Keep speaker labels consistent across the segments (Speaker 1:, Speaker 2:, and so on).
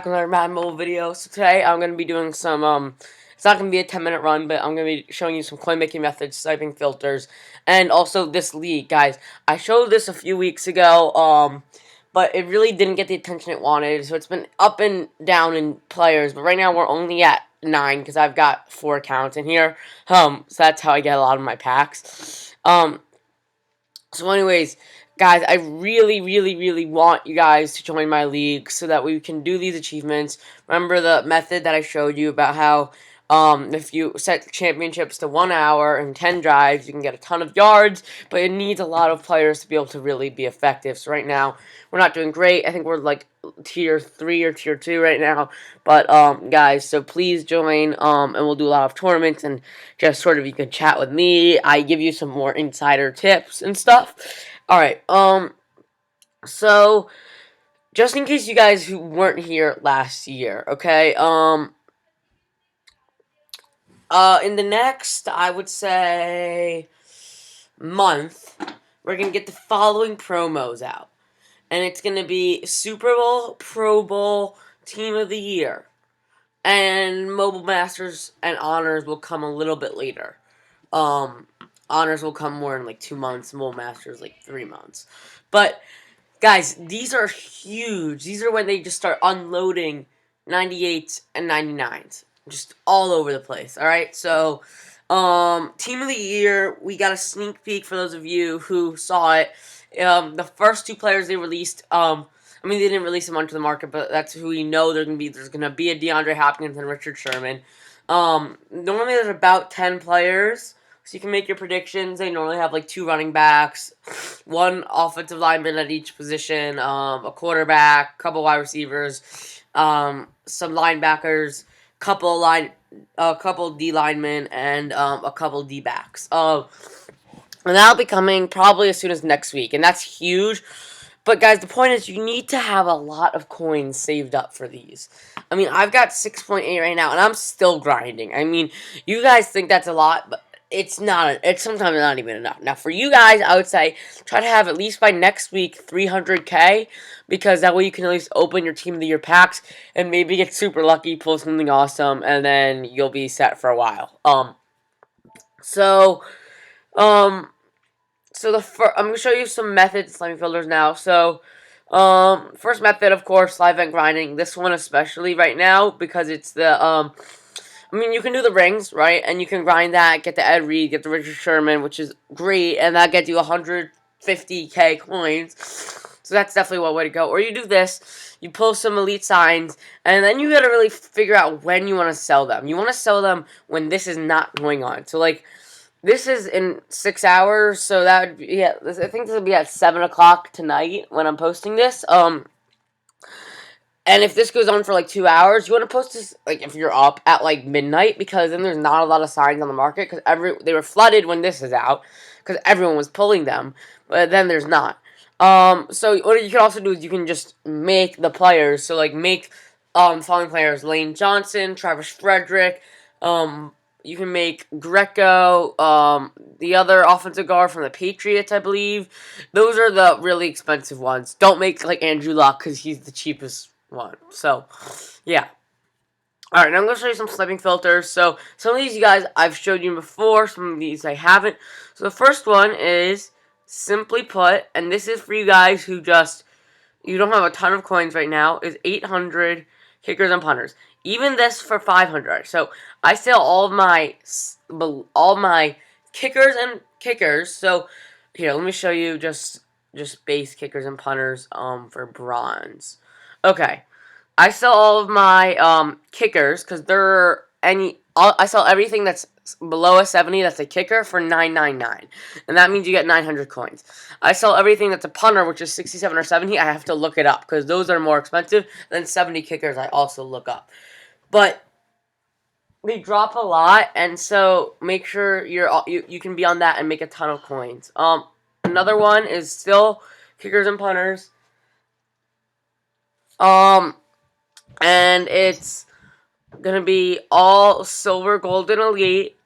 Speaker 1: Another Madden mobile video. So today I'm going to be doing some, it's not going to be a 10-minute run, but I'm going to be showing you some coin making methods, sniping filters, and also this league, guys. I showed this a few weeks ago, but it really didn't get the attention it wanted, so it's been up and down in players, but right now we're only at 9, because I've got 4 accounts in here, so that's how I get a lot of my packs. So anyways, guys, I really want you guys to join my league so that we can do these achievements. Remember the method that I showed you about how if you set championships to 1 hour and 10 drives, you can get a ton of yards, but it needs a lot of players to be able to really be effective. So right now, we're not doing great. I think we're like tier 3 or tier 2 right now. But guys, so please join and we'll do a lot of tournaments and just sort of you can chat with me. I give you some more insider tips and stuff. Alright, so just in case you guys who weren't here last year, okay, in the next, I would say, month, we're going to get the following promos out. And it's going to be Super Bowl, Pro Bowl, Team of the Year. And Mobile Masters and Honors will come a little bit later. Honors will come more in like 2 months. Mobile Masters like 3 months. But, guys, these are huge. These are when they just start unloading 98s and 99s. Just all over the place, alright? So, Team of the Year, we got a sneak peek for those of you who saw it. The first 2 players they released, I mean, they didn't release them onto the market, but that's who we know there's going to be a DeAndre Hopkins and Richard Sherman. Normally there's about 10 players, so you can make your predictions. They normally have like 2 running backs, 1 offensive lineman at each position, a quarterback, a couple wide receivers, some linebackers, a couple D linemen, and a couple D backs. And that'll be coming probably as soon as next week, and that's huge. But guys, the point is you need to have a lot of coins saved up for these. I mean, I've got 6.8 right now, and I'm still grinding. I mean, you guys think that's a lot, but it's not. It's sometimes not even enough. Now, for you guys, I would say try to have at least by next week 300k, because that way you can at least open your Team of the Year packs and maybe get super lucky, pull something awesome, and then you'll be set for a while. So, um, I'm going to show you some methods, sniping filters now. So, first method, of course, live event grinding. This one especially right now because it's the, I mean, you can do the rings, right? And you can grind that, get the Ed Reed, get the Richard Sherman, which is great, and that gets you 150k coins. So that's definitely one way to go. Or you do this, you pull some elite signs, and then you got to really figure out when you want to sell them. You want to sell them when this is not going on. So, like, this is in 6 hours, so that would be, yeah, I think this will be at 7 o'clock tonight when I'm posting this. And if this goes on for like 2 hours, you want to post this, like, if you're up at like midnight, because then there's not a lot of signs on the market, because they were flooded when this is out, because everyone was pulling them, but then there's not. So what you can also do is you can just make the players, so like make, following players, Lane Johnson, Travis Frederick, you can make Greco, the other offensive guard from the Patriots, I believe. Those are the really expensive ones. Don't make, like, Andrew Luck, because he's the cheapest one. So, yeah. Alright, now I'm going to show you some sniping filters. So, some of these you guys I've showed you before. Some of these I haven't. So, the first one is, simply put, and this is for you guys who just, you don't have a ton of coins right now, is 800 kickers and punters. Even this for 500. So I sell all my kickers and kickers. So here, let me show you just base kickers and punters for bronze. Okay, I sell all of my kickers because I sell everything that's below a 70 that's a kicker for $9.99, and that means you get 900 coins. I sell everything that's a punter, which is 67 or 70. I have to look it up because those are more expensive than 70 kickers. I also look up, but they drop a lot, and so make sure you can be on that and make a ton of coins. Another one is still kickers and punters. And it's gonna be all silver, golden, elite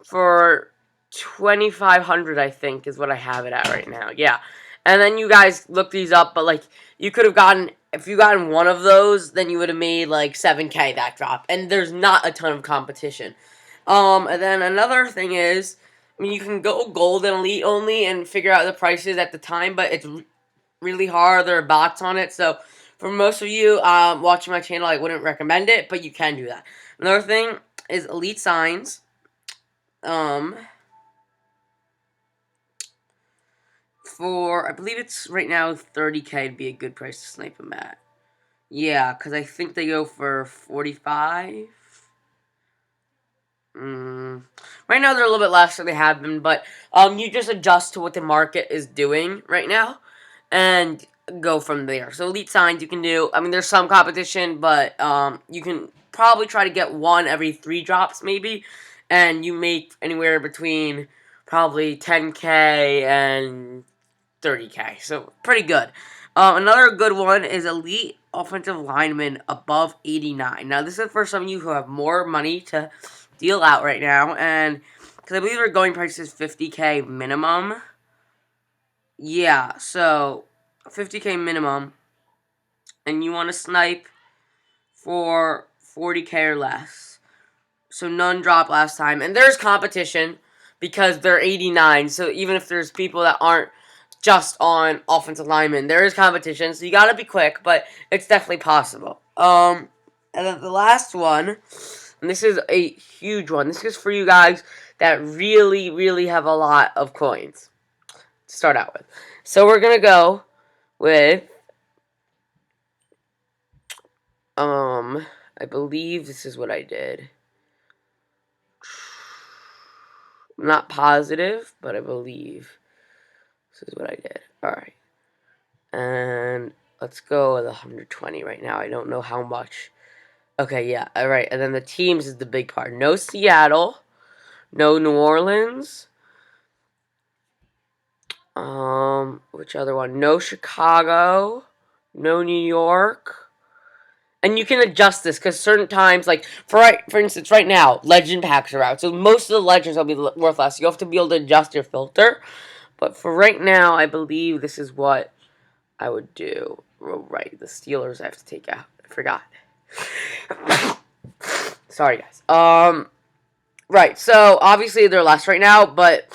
Speaker 1: for 2,500, I think, is what I have it at right now. Yeah. And then you guys look these up, but, like, you could have gotten if you gotten one of those, then you would have made like 7K that drop, and there's not a ton of competition. And then another thing is, I mean, you can go gold and elite only and figure out the prices at the time, but it's really hard. There are bots on it, so for most of you watching my channel, I wouldn't recommend it, but you can do that. Another thing is elite signs. For I believe it's right now 30K would be a good price to snipe them at. Yeah, because I think they go for 45. Right now they're a little bit less than they have been, but you just adjust to what the market is doing right now, and go from there. So elite signs you can do. I mean, there's some competition, but you can probably try to get one every 3 drops maybe, and you make anywhere between probably 10K and 30K. So pretty good. Another good one is elite offensive lineman above 89. Now this is for some of you who have more money to deal out right now, and because I believe our going price is 50K minimum. Yeah, so 50K minimum, and you want to snipe for 40K or less. So none dropped last time, and there's competition because they're 89. So even if there's people that aren't just on offensive linemen, there is competition. So you gotta be quick, but it's definitely possible. And then the last one, and this is a huge one. This is for you guys that really, really have a lot of coins to start out with. So we're gonna go with I believe this is what I did. I'm not positive, but I believe this is what I did. Alright. And let's go with 120 right now. I don't know how much. Okay, yeah. Alright. And then the teams is the big part. No Seattle. No New Orleans. Which other one? No Chicago. No New York. And you can adjust this because certain times, like for instance, right now, legend packs are out, so most of the legends will be worth less. You have to be able to adjust your filter. But for right now, I believe this is what I would do. Oh, right, the Steelers I have to take out. I forgot. Sorry, guys. Right. So obviously they're less right now, but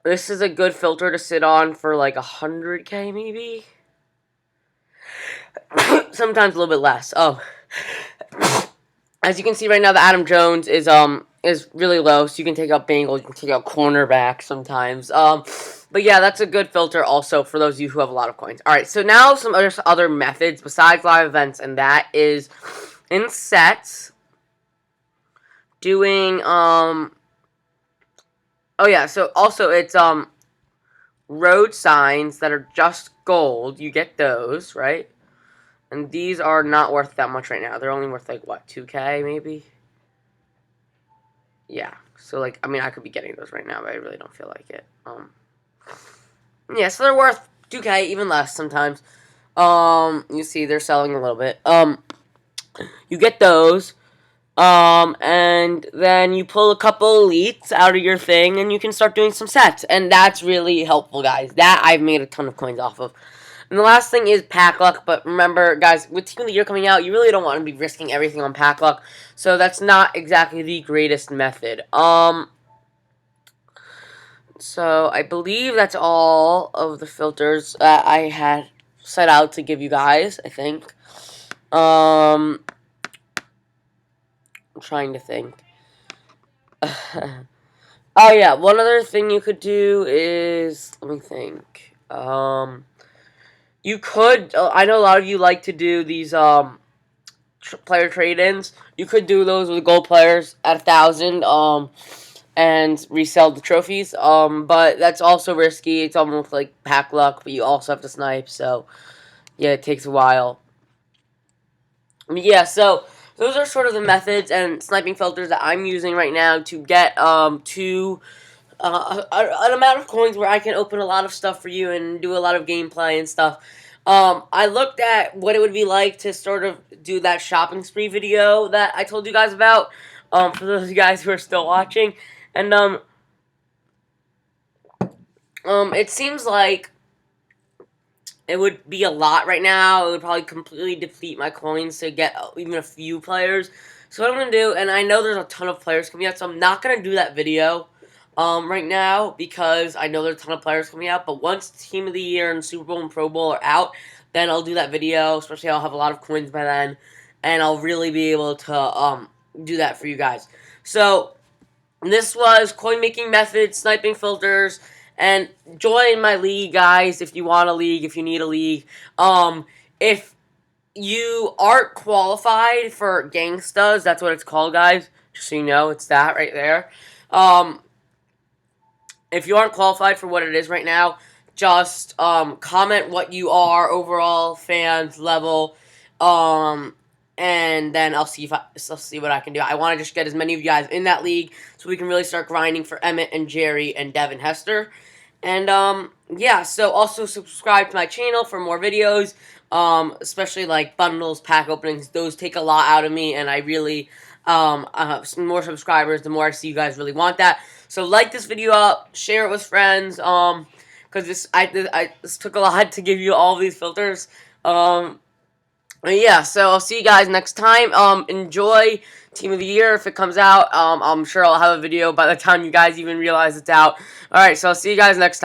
Speaker 1: this is a good filter to sit on for like 100K maybe. Sometimes a little bit less. Oh, as you can see right now, the Adam Jones is really low, so you can take out Bengals, you can take out cornerback sometimes. But yeah, that's a good filter also for those of you who have a lot of coins. All right, so now some other methods besides live events, and that is in sets doing oh yeah, so also it's road signs that are just gold. You get those, right? And these are not worth that much right now. They're only worth, like, what, 2K, maybe? Yeah. So, like, I mean, I could be getting those right now, but I really don't feel like it. Yeah, so they're worth 2K, even less sometimes. You see, they're selling a little bit. You get those. And then you pull a couple elites out of your thing, and you can start doing some sets. And that's really helpful, guys. That I've made a ton of coins off of. And the last thing is pack luck, but remember, guys, with Team of the Year coming out, you really don't want to be risking everything on pack luck, so that's not exactly the greatest method. So I believe that's all of the filters that I had set out to give you guys, I think. I'm trying to think. Oh, yeah, one other thing you could do is, let me think, you could, I know a lot of you like to do these, player trade-ins. You could do those with gold players at 1,000, and resell the trophies, but that's also risky. It's almost like pack luck, but you also have to snipe, so, yeah, it takes a while. Yeah, so those are sort of the methods and sniping filters that I'm using right now to get, an amount of coins where I can open a lot of stuff for you and do a lot of gameplay and stuff. I looked at what it would be like to sort of do that shopping spree video that I told you guys about, for those of you guys who are still watching, and, it seems like it would be a lot right now. It would probably completely deplete my coins to get even a few players. So what I'm going to do, and I know there's a ton of players coming out, so I'm not going to do that video right now because I know there's a ton of players coming out. But once Team of the Year and Super Bowl and Pro Bowl are out, then I'll do that video, especially I'll have a lot of coins by then, and I'll really be able to do that for you guys. So this was coin making methods, sniping filters, and join my league, guys. If you want a league, if you need a league, if you aren't qualified for gangstas, that's what it's called, guys. Just so you know, it's that right there. If you aren't qualified for what it is right now, just comment what you are overall fans level, and then I'll see what I can do. I want to just get as many of you guys in that league so we can really start grinding for Emmett and Jerry and Devin Hester. And yeah, so also subscribe to my channel for more videos, especially like bundles, pack openings. Those take a lot out of me, and I really more subscribers, the more I see you guys really want that. So like this video up, share it with friends, because this took a lot to give you all these filters. Yeah, so I'll see you guys next time. Enjoy Team of the Year if it comes out. I'm sure I'll have a video by the time you guys even realize it's out. Alright, so I'll see you guys next time.